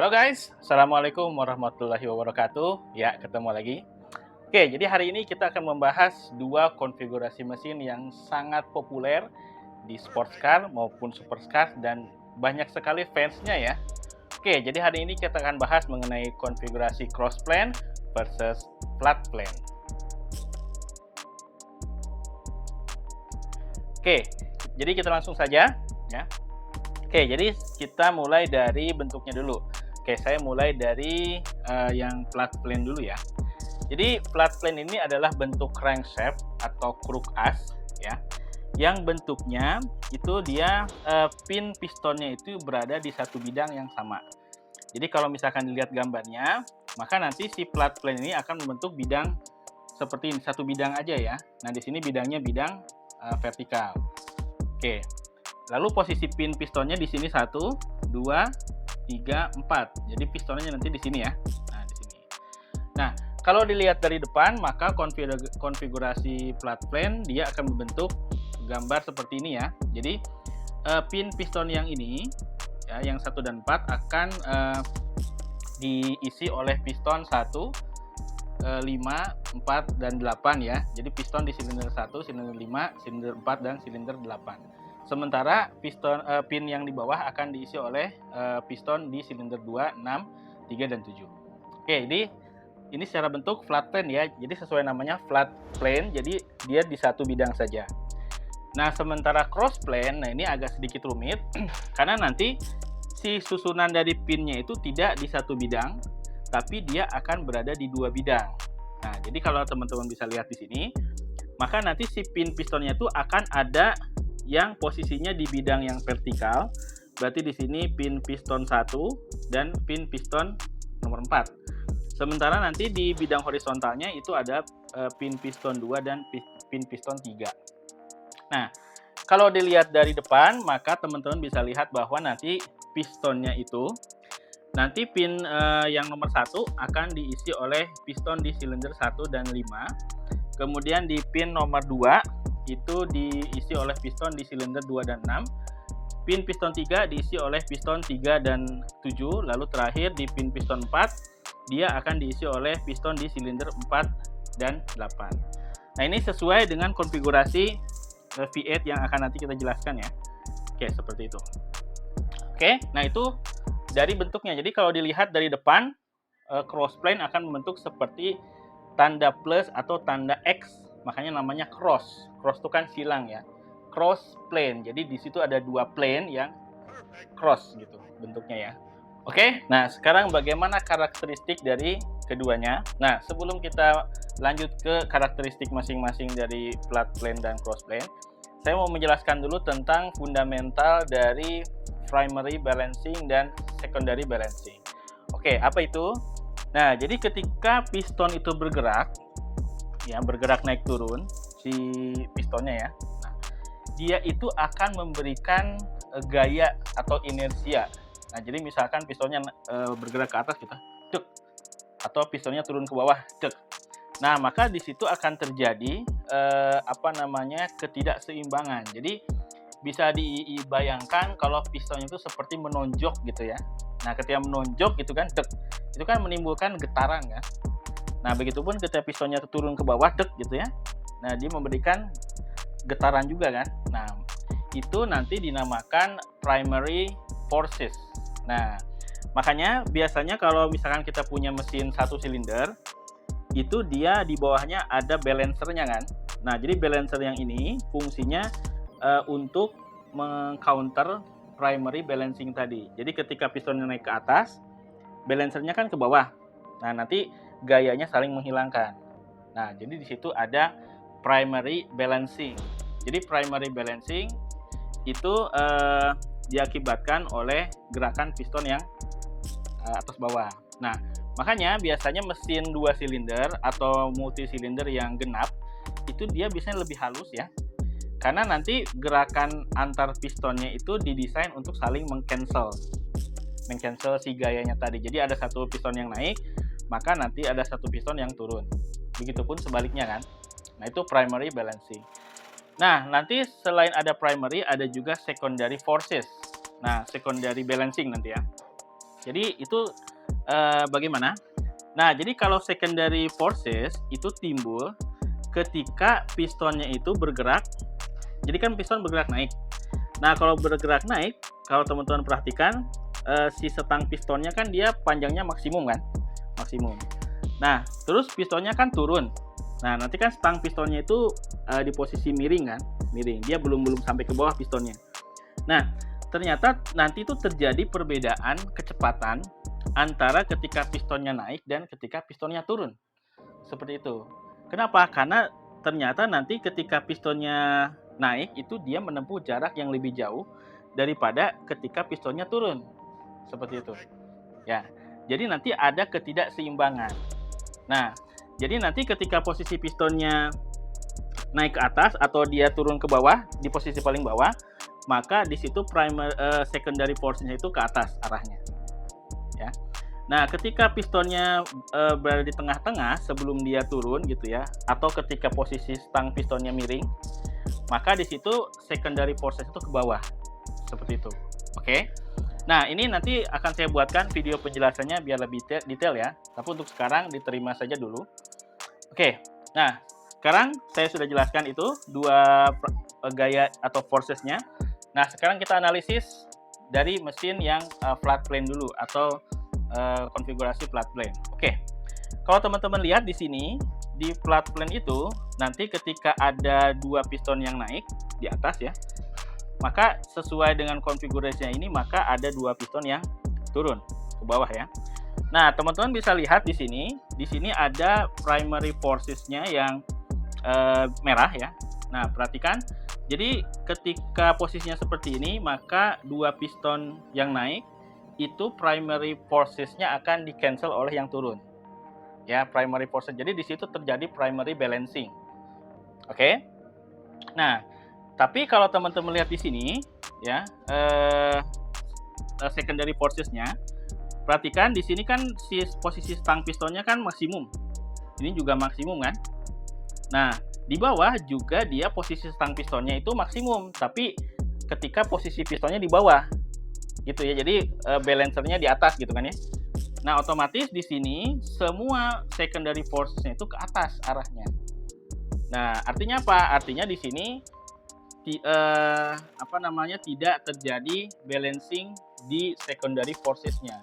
Halo guys, Assalamualaikum warahmatullahi wabarakatuh. Ya, ketemu lagi. Oke, jadi hari ini kita akan membahas dua konfigurasi mesin yang sangat populer di sports car maupun supercar dan banyak sekali fansnya ya. Oke, jadi hari ini kita akan bahas mengenai konfigurasi cross plane versus flat plane. Oke, jadi kita langsung saja ya. Oke, jadi kita mulai dari bentuknya dulu. Oke, saya mulai dari yang flat plane dulu ya. Jadi flat plane ini adalah bentuk crankshaft atau kruk as ya, yang bentuknya itu dia pin pistonnya itu berada di satu bidang yang sama. Jadi kalau misalkan dilihat gambarnya, maka nanti si flat plane ini akan membentuk bidang seperti ini, satu bidang aja ya. Nah di sini bidangnya bidang vertikal. Oke, lalu posisi pin pistonnya di sini 1, 2, 3, 4. Jadi pistonnya nanti di sini ya. Nah, di sini. Nah, kalau dilihat dari depan, maka konfigurasi flat plane dia akan membentuk gambar seperti ini ya. Jadi pin piston yang ini ya, yang 1 dan 4 akan diisi oleh piston 1, 5, 4, dan 8 ya. Jadi piston di silinder 1, silinder 5, silinder 4, dan silinder 8. Sementara pin yang di bawah akan diisi oleh piston di silinder 2, 6, 3, dan 7. Oke, jadi ini secara bentuk flat plane ya. Jadi sesuai namanya flat plane, jadi dia di satu bidang saja. Nah, sementara cross plane, nah ini agak sedikit rumit karena nanti si susunan dari pinnya itu tidak di satu bidang, tapi dia akan berada di dua bidang. Nah, jadi kalau teman-teman bisa lihat di sini, maka nanti si pin pistonnya itu akan ada yang posisinya di bidang yang vertikal. Berarti di sini pin piston 1 dan pin piston nomor 4. Sementara nanti di bidang horizontalnya itu ada pin piston 2 dan pin piston 3. Nah, kalau dilihat dari depan, maka teman-teman bisa lihat bahwa nanti pistonnya itu nanti pin yang nomor 1 akan diisi oleh piston di silinder 1 dan 5. Kemudian di pin nomor 2 itu diisi oleh piston di silinder 2 dan 6. Pin piston 3 diisi oleh piston 3 dan 7. Lalu terakhir di pin piston 4 dia akan diisi oleh piston di silinder 4 dan 8. Nah, ini sesuai dengan konfigurasi V8 yang akan nanti kita jelaskan ya. Oke, seperti itu. Oke, nah itu dari bentuknya. Jadi kalau dilihat dari depan, cross plane akan membentuk seperti tanda plus atau tanda X, makanya namanya cross. Cross itu kan silang ya. Cross plane. Jadi di situ ada dua plane yang cross gitu bentuknya ya. Oke, nah sekarang bagaimana karakteristik dari keduanya? Nah, sebelum kita lanjut ke karakteristik masing-masing dari flat plane dan cross plane, saya mau menjelaskan dulu tentang fundamental dari primary balancing dan secondary balancing. Oke, apa itu? Nah, jadi ketika piston itu bergerak, ya bergerak naik turun si pistonnya ya, nah, dia itu akan memberikan gaya atau inersia. Nah, jadi misalkan pistonnya bergerak ke atas kita, cek, atau pistonnya turun ke bawah, cek. Nah, maka di situ akan terjadi ketidakseimbangan. Jadi bisa dibayangkan kalau pistonnya itu seperti menonjok gitu ya. Nah, ketika menonjok gitu kan, dek, itu kan menimbulkan getaran kan. Nah, begitupun ketika pistonnya turun ke bawah, dek gitu ya. Nah, dia memberikan getaran juga kan. Nah, itu nanti dinamakan primary forces. Nah, makanya biasanya kalau misalkan kita punya mesin satu silinder, itu dia di bawahnya ada balancernya kan. Nah, jadi balancer yang ini fungsinya untuk meng-counter primary balancing tadi. Jadi ketika pistonnya naik ke atas, balancernya kan ke bawah. Nah, nanti gayanya saling menghilangkan. Nah, jadi di situ ada primary balancing. Jadi primary balancing itu diakibatkan oleh gerakan piston yang atas bawah. Nah, makanya biasanya mesin 2 silinder atau multi silinder yang genap itu dia biasanya lebih halus ya. Karena nanti gerakan antar pistonnya itu didesain untuk saling meng-cancel si gayanya tadi. Jadi ada satu piston yang naik, maka nanti ada satu piston yang turun. Begitupun sebaliknya kan. Nah, itu primary balancing. Nah, nanti selain ada primary, ada juga secondary forces. Nah, secondary balancing nanti ya. Jadi itu bagaimana? Nah, jadi kalau secondary forces itu timbul ketika pistonnya itu bergerak. Jadi kan piston bergerak naik. Nah, kalau bergerak naik, kalau teman-teman perhatikan si setang pistonnya kan dia panjangnya maksimum kan? Maksimum. Nah, terus pistonnya kan turun. Nah, nanti kan setang pistonnya itu di posisi miring kan? Miring. Dia belum sampai ke bawah pistonnya. Nah, ternyata nanti itu terjadi perbedaan kecepatan antara ketika pistonnya naik dan ketika pistonnya turun. Seperti itu. Kenapa? Karena ternyata nanti ketika pistonnya naik itu dia menempuh jarak yang lebih jauh daripada ketika pistonnya turun. Seperti itu. Ya. Jadi nanti ada ketidakseimbangan. Nah, jadi nanti ketika posisi pistonnya naik ke atas atau dia turun ke bawah di posisi paling bawah, maka di situ secondary force-nya itu ke atas arahnya. Ya. Nah, ketika pistonnya berada di tengah-tengah sebelum dia turun gitu ya, atau ketika posisi stang pistonnya miring, maka di situ secondary forces itu ke bawah. Seperti itu. Oke. Nah, ini nanti akan saya buatkan video penjelasannya biar lebih detail ya. Tapi untuk sekarang diterima saja dulu. Oke. Nah, sekarang saya sudah jelaskan itu dua gaya atau forces-nya. Nah, sekarang kita analisis dari mesin yang flat plane dulu atau konfigurasi flat plane. Oke. Kalau teman-teman lihat di sini di flat plane itu nanti ketika ada dua piston yang naik di atas ya, maka sesuai dengan konfigurasinya ini maka ada dua piston yang turun ke bawah ya. Nah, teman-teman bisa lihat di sini ada primary forces-nya yang merah ya. Nah, perhatikan. Jadi ketika posisinya seperti ini, maka dua piston yang naik itu primary forces-nya akan di-cancel oleh yang turun. Ya, primary forces. Jadi di situ terjadi primary balancing. Oke. Nah, tapi kalau teman-teman lihat di sini ya, secondary forces-nya, perhatikan di sini kan si posisi stang pistonnya kan maksimum. Ini juga maksimum kan? Nah, di bawah juga dia posisi stang pistonnya itu maksimum, tapi ketika posisi pistonnya di bawah. Gitu ya. Jadi balancernya di atas gitu kan ya. Nah, otomatis di sini semua secondary forces-nya itu ke atas arahnya. Nah, artinya apa? Artinya di sini tidak terjadi balancing di secondary forces-nya.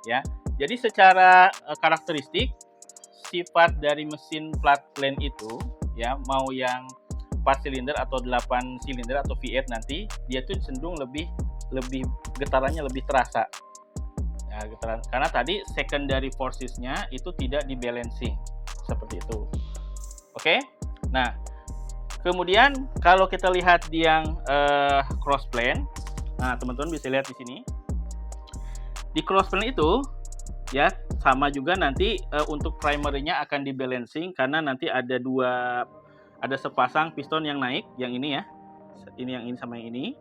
Ya. Jadi secara karakteristik sifat dari mesin flat plane itu ya, mau yang 4 silinder atau 8 silinder atau V8 nanti, dia tuh cenderung lebih getarannya lebih terasa. Ya, getaran karena tadi secondary forces-nya itu tidak di-balancing. Seperti itu. Oke? Nah, kemudian kalau kita lihat di yang cross plane, nah teman-teman bisa lihat di sini. Di cross plane itu ya sama juga nanti untuk primary-nya akan di-balancing karena nanti ada sepasang piston yang naik, yang ini ya. Ini yang ini sama yang ini.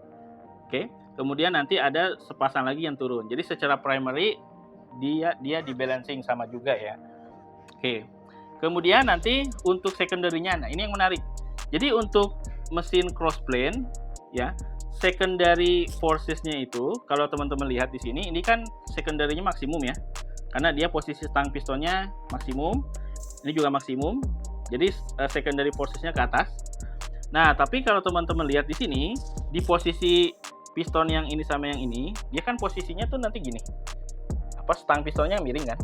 Oke. Kemudian nanti ada sepasang lagi yang turun. Jadi secara primary dia di-balancing sama juga ya. Oke. Kemudian nanti untuk secondary-nya, nah ini yang menarik. Jadi untuk mesin cross plane ya, secondary forces-nya itu kalau teman-teman lihat di sini, ini kan secondary-nya maksimum ya. Karena dia posisi stang pistonnya maksimum, ini juga maksimum. Jadi secondary forces-nya ke atas. Nah, tapi kalau teman-teman lihat di sini, di posisi piston yang ini sama yang ini, dia kan posisinya tuh nanti gini. Stang pistonnya miring kan?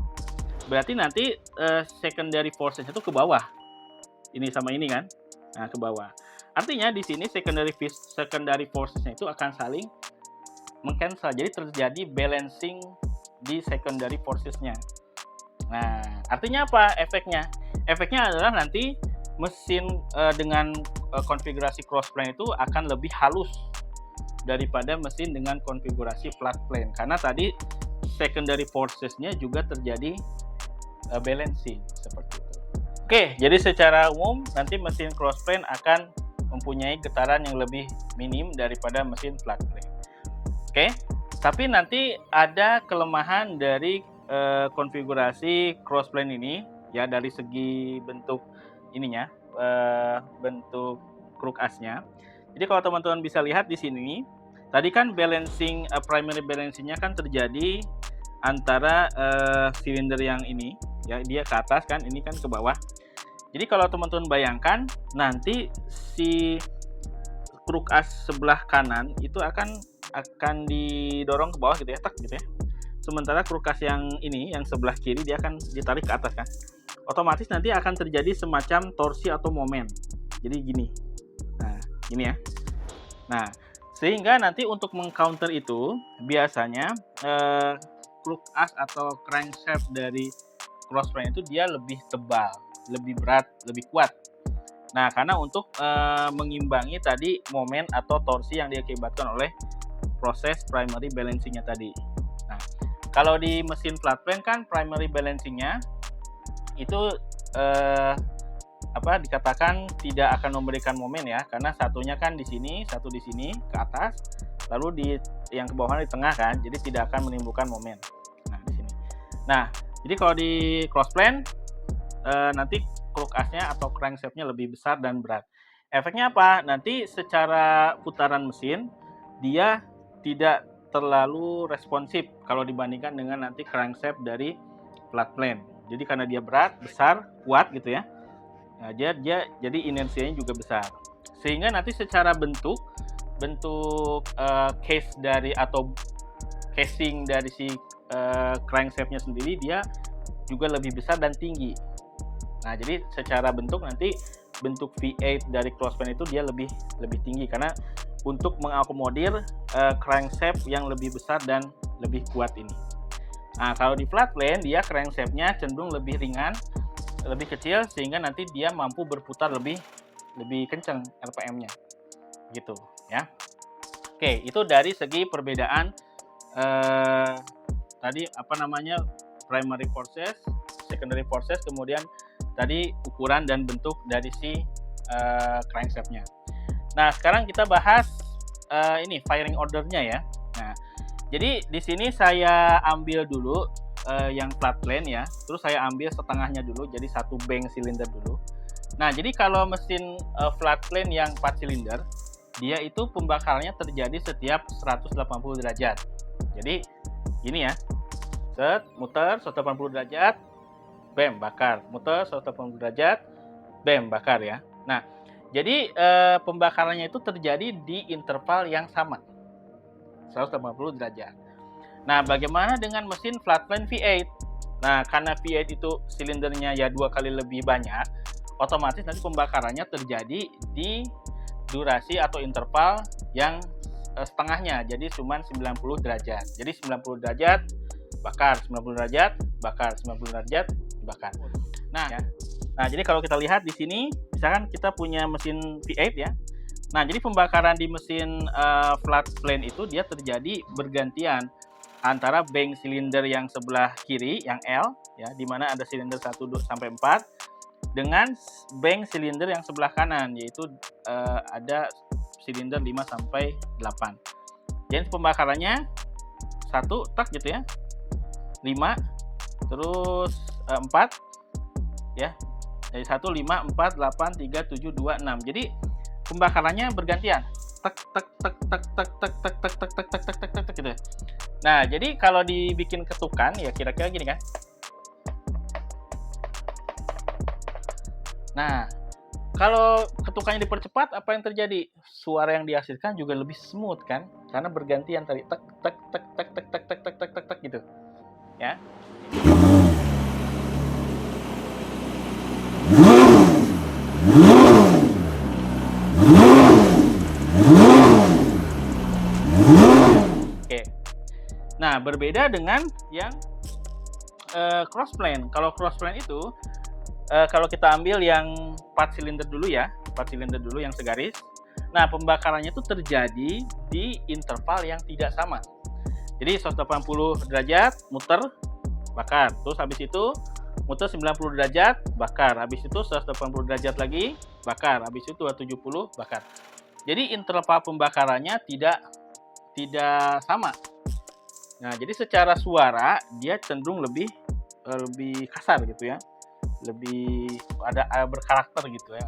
Berarti nanti secondary forces itu ke bawah. Ini sama ini kan? Nah, ke bawah. Artinya di sini secondary forces-nya itu akan saling meng-cancel. Jadi terjadi balancing di secondary forces-nya. Nah, artinya apa efeknya? Efeknya adalah nanti mesin dengan konfigurasi cross plane itu akan lebih halus daripada mesin dengan konfigurasi flat plane. Karena tadi secondary forces-nya juga terjadi balancing seperti itu. Oke, jadi secara umum nanti mesin cross plane akan mempunyai getaran yang lebih minim daripada mesin flat plane. Oke, tapi nanti ada kelemahan dari konfigurasi cross plane ini ya, dari segi bentuk ininya, bentuk kruk asnya. Jadi kalau teman-teman bisa lihat di sini, tadi kan balancing primary balancing-nya kan terjadi antara silinder yang ini ya, dia ke atas kan, ini kan ke bawah. Jadi kalau teman-teman bayangkan nanti si kruk as sebelah kanan itu akan didorong ke bawah gitu ya, tak gitu ya. Sementara kruk as yang ini yang sebelah kiri dia akan ditarik ke atas kan. Otomatis nanti akan terjadi semacam torsi atau momen. Jadi gini. Nah, gini ya. Nah, sehingga nanti untuk mengcounter itu biasanya kruk as atau crankshaft dari crossplane itu dia lebih tebal, lebih berat, lebih kuat. Nah, karena untuk mengimbangi tadi momen atau torsi yang diakibatkan oleh proses primary balancing-nya tadi. Nah, kalau di mesin flat plane kan primary balancing-nya itu dikatakan tidak akan memberikan momen ya, karena satunya kan di sini, satu di sini ke atas, lalu di yang ke bawah di tengah kan, jadi tidak akan menimbulkan momen. Nah, di sini. Nah, jadi kalau di crossplane nanti kruk asnya atau crankshaft-nya lebih besar dan berat. Efeknya apa? Nanti secara putaran mesin dia tidak terlalu responsif kalau dibandingkan dengan nanti crankshaft dari flat plane. Jadi karena dia berat, besar, kuat gitu ya. Nah, jadi inersianya juga besar. Sehingga nanti secara bentuk case dari atau casing dari si crankshaft-nya sendiri dia juga lebih besar dan tinggi. Nah, jadi secara bentuk nanti bentuk V8 dari crossplane itu dia lebih tinggi karena untuk mengakomodir crankshaft yang lebih besar dan lebih kuat ini. Nah, kalau di flat plane dia crankshaft-nya cenderung lebih ringan, lebih kecil sehingga nanti dia mampu berputar lebih kencang RPM-nya. Gitu, ya. Oke, itu dari segi perbedaan tadi primary forces, secondary forces, kemudian tadi ukuran dan bentuk dari si crankshaft-nya. Nah, sekarang kita bahas ini firing order-nya ya. Nah, jadi di sini saya ambil dulu yang flat plane ya, terus saya ambil setengahnya dulu, jadi satu bank silinder dulu. Nah, jadi kalau mesin flat plane yang 4 silinder, dia itu pembakarannya terjadi setiap 180 derajat. Jadi gini ya, set, muter 180 derajat, bam, bakar, muter 180 derajat, bam, bakar ya. Nah, jadi pembakarannya itu terjadi di interval yang sama, 180 derajat. Nah, bagaimana dengan mesin flat plane V8? Nah, karena V8 itu silindernya ya 2 kali lebih banyak, otomatis nanti pembakarannya terjadi di durasi atau interval yang setengahnya, jadi cuma 90 derajat. Jadi 90 derajat bakar, 90 derajat bakar, 90 derajat bakar. Nah, ya. Nah, jadi kalau kita lihat di sini, misalkan kita punya mesin V8 ya. Nah, jadi pembakaran di mesin flat plane itu dia terjadi bergantian antara bank silinder yang sebelah kiri yang L ya, di mana ada silinder 1 sampai 4 dengan bank silinder yang sebelah kanan yaitu ada silinder 5 sampai 8. Jadi pembakarannya 1 tak gitu ya. 5 terus 4 ya. Jadi 1 5 4 8 3 7 2 6. Jadi pembakarannya bergantian. Tek tek tek tek tek tek tek tek tek tek tek tek tek gitu. Nah, jadi kalau dibikin ketukan ya kira-kira gini kan. Nah, kalau ketukannya dipercepat apa yang terjadi? Suara yang dihasilkan juga lebih smooth kan? Karena bergantian tadi tek tek tek tek tek tek tek tek tek tek gitu. Ya. Oke. Nah, berbeda dengan yang crossplane. Kalau crossplane itu kalau kita ambil yang 4 silinder dulu ya, 4 silinder dulu yang segaris. Nah, pembakarannya itu terjadi di interval yang tidak sama. Jadi 180 derajat muter bakar, terus habis itu muter 90 derajat bakar, habis itu 180 derajat lagi bakar, habis itu 270 bakar. Jadi interval pembakarannya tidak sama. Nah, jadi secara suara dia cenderung lebih kasar gitu ya. Lebih ada berkarakter gitu ya.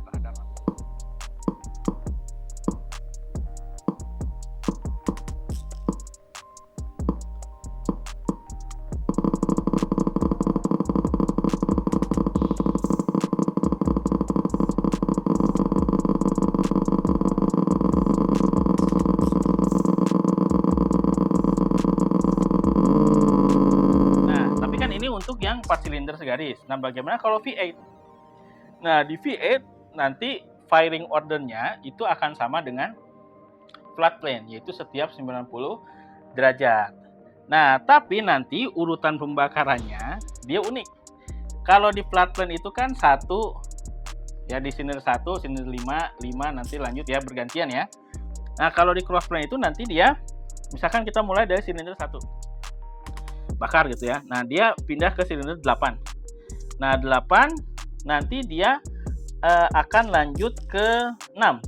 yang 4 silinder segaris. Nah, bagaimana kalau V8? Nah, di V8 nanti firing ordernya itu akan sama dengan flat plane, yaitu setiap 90 derajat. Nah, tapi nanti urutan pembakarannya dia unik. Kalau di flat plane itu kan satu, ya di silinder 1, silinder 5, nanti lanjut ya bergantian ya. Nah, kalau di cross plane itu nanti dia, misalkan kita mulai dari silinder 1, bakar gitu ya. Nah, dia pindah ke silinder 8. Nah, 8 nanti dia akan lanjut ke 6.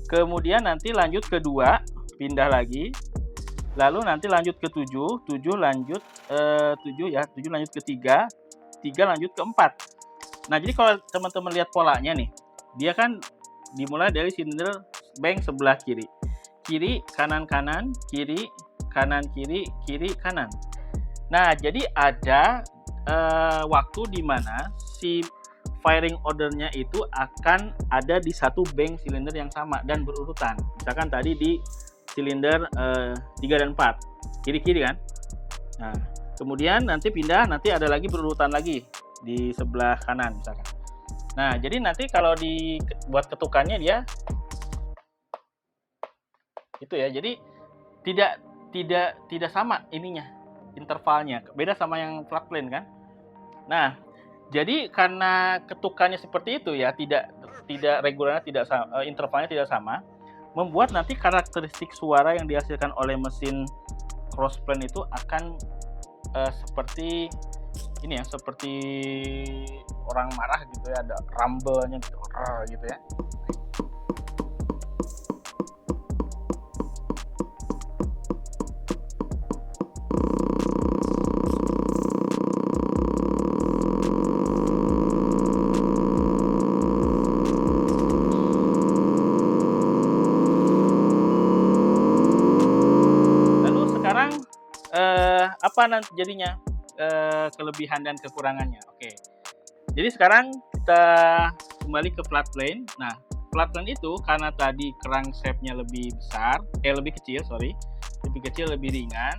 Kemudian nanti lanjut ke 2, pindah lagi. Lalu nanti lanjut ke 7 lanjut 7 ya, 7 lanjut ke 3 lanjut ke 4. Nah, jadi kalau teman-teman lihat polanya nih, dia kan dimulai dari silinder bank sebelah kiri. Kiri, kanan, kiri, kanan, kiri, kanan. Nah, jadi ada waktu di mana si firing ordernya itu akan ada di satu bank silinder yang sama dan berurutan. Misalkan tadi di silinder 3 dan 4, kiri-kiri kan. Nah, kemudian nanti pindah, nanti ada lagi berurutan lagi di sebelah kanan misalkan. Nah, jadi nanti kalau dibuat ketukannya dia itu ya. Jadi tidak sama ininya, intervalnya. Beda sama yang flat plane kan. Nah, jadi karena ketukannya seperti itu ya, tidak regularnya tidak sama, intervalnya tidak sama, membuat nanti karakteristik suara yang dihasilkan oleh mesin cross plane itu akan seperti ini ya, seperti orang marah gitu ya, ada rumble-nya gitu ya. Apa nanti jadinya kelebihan dan kekurangannya? Oke. Jadi sekarang kita kembali ke flat plane. Nah, flat plane itu karena tadi crankshaft-nya lebih kecil, lebih ringan,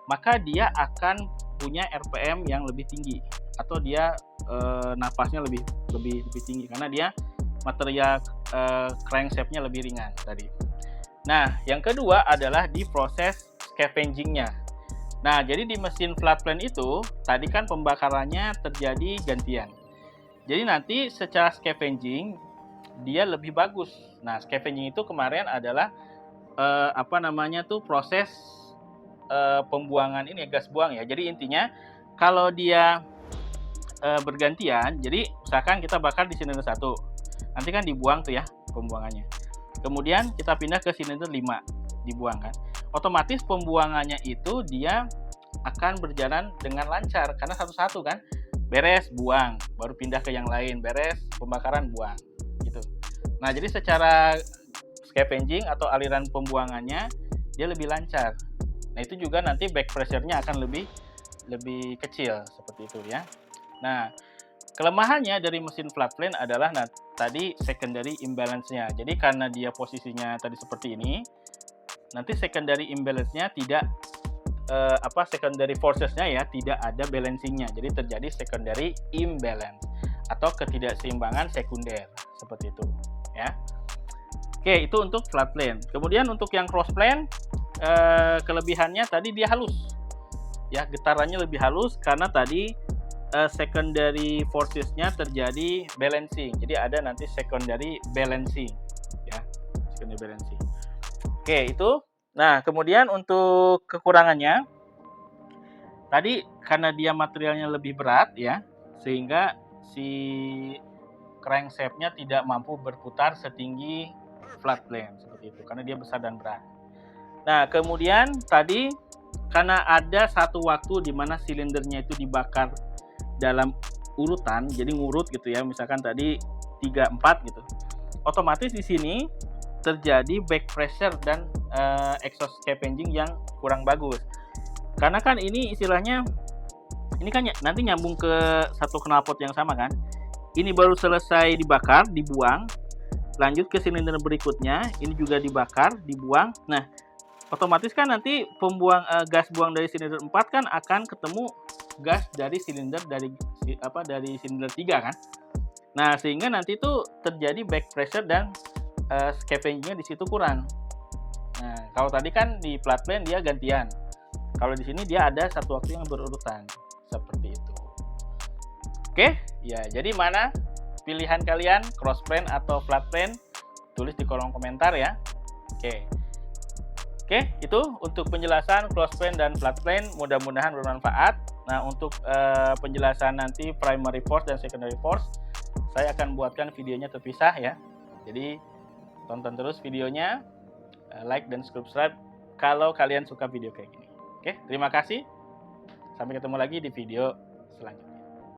maka dia akan punya RPM yang lebih tinggi, atau dia napasnya lebih tinggi karena dia material crankshaft-nya lebih ringan tadi. Nah, yang kedua adalah di proses scavenging-nya. Nah, jadi di mesin flat plane itu, tadi kan pembakarannya terjadi gantian. Jadi nanti secara scavenging, dia lebih bagus. Nah, scavenging itu kemarin adalah proses pembuangan ini gas buang ya. Jadi intinya, kalau dia bergantian, jadi misalkan kita bakar di silinder 1, nanti kan dibuang tuh ya pembuangannya. Kemudian kita pindah ke silinder 5, dibuang kan. Otomatis pembuangannya itu dia akan berjalan dengan lancar karena satu-satu kan, beres buang, baru pindah ke yang lain, beres pembakaran buang gitu. Nah, jadi secara scavenging atau aliran pembuangannya dia lebih lancar. Nah, itu juga nanti back pressure-nya akan lebih kecil seperti itu ya. Nah, kelemahannya dari mesin flat plane adalah tadi secondary imbalance-nya. Jadi karena dia posisinya tadi seperti ini, nanti secondary imbalance-nya tidak secondary forces-nya ya tidak ada balancing-nya. Jadi terjadi secondary imbalance atau ketidakseimbangan sekunder seperti itu ya. Oke, itu untuk flat plane. Kemudian untuk yang cross plane, kelebihannya tadi dia halus. Ya, getarannya lebih halus karena tadi secondary forces-nya terjadi balancing. Jadi ada nanti secondary balancing ya, secondary balancing. Oke, itu. Nah, kemudian untuk kekurangannya, tadi karena dia materialnya lebih berat ya, sehingga si crankshaft-nya tidak mampu berputar setinggi flat plane seperti itu, karena dia besar dan berat. Nah, kemudian tadi karena ada satu waktu di mana silindernya itu dibakar dalam urutan, jadi ngurut gitu ya, misalkan tadi 3, 4 gitu. Otomatis di sini terjadi back pressure dan exhaust scavenging yang kurang bagus. Karena kan ini istilahnya, ini kan nanti nyambung ke satu knalpot yang sama kan. Ini baru selesai dibakar, dibuang, lanjut ke silinder berikutnya, ini juga dibakar, dibuang. Nah, otomatis kan nanti gas buang dari silinder 4 kan akan ketemu gas dari silinder dari silinder 3 kan. Nah, sehingga nanti tuh terjadi back pressure dan scavenging-nya di situ kurang. Nah, kalau tadi kan di flat plane dia gantian. Kalau di sini dia ada satu waktu yang berurutan. Seperti itu. Oke, ya jadi mana pilihan kalian, cross plane atau flat plane? Tulis di kolom komentar ya. Oke, itu untuk penjelasan cross plane dan flat plane, mudah-mudahan bermanfaat. Nah, untuk penjelasan nanti primary force dan secondary force, saya akan buatkan videonya terpisah ya. Jadi tonton terus videonya, like dan subscribe kalau kalian suka video kayak gini. Oke, terima kasih. Sampai ketemu lagi di video selanjutnya.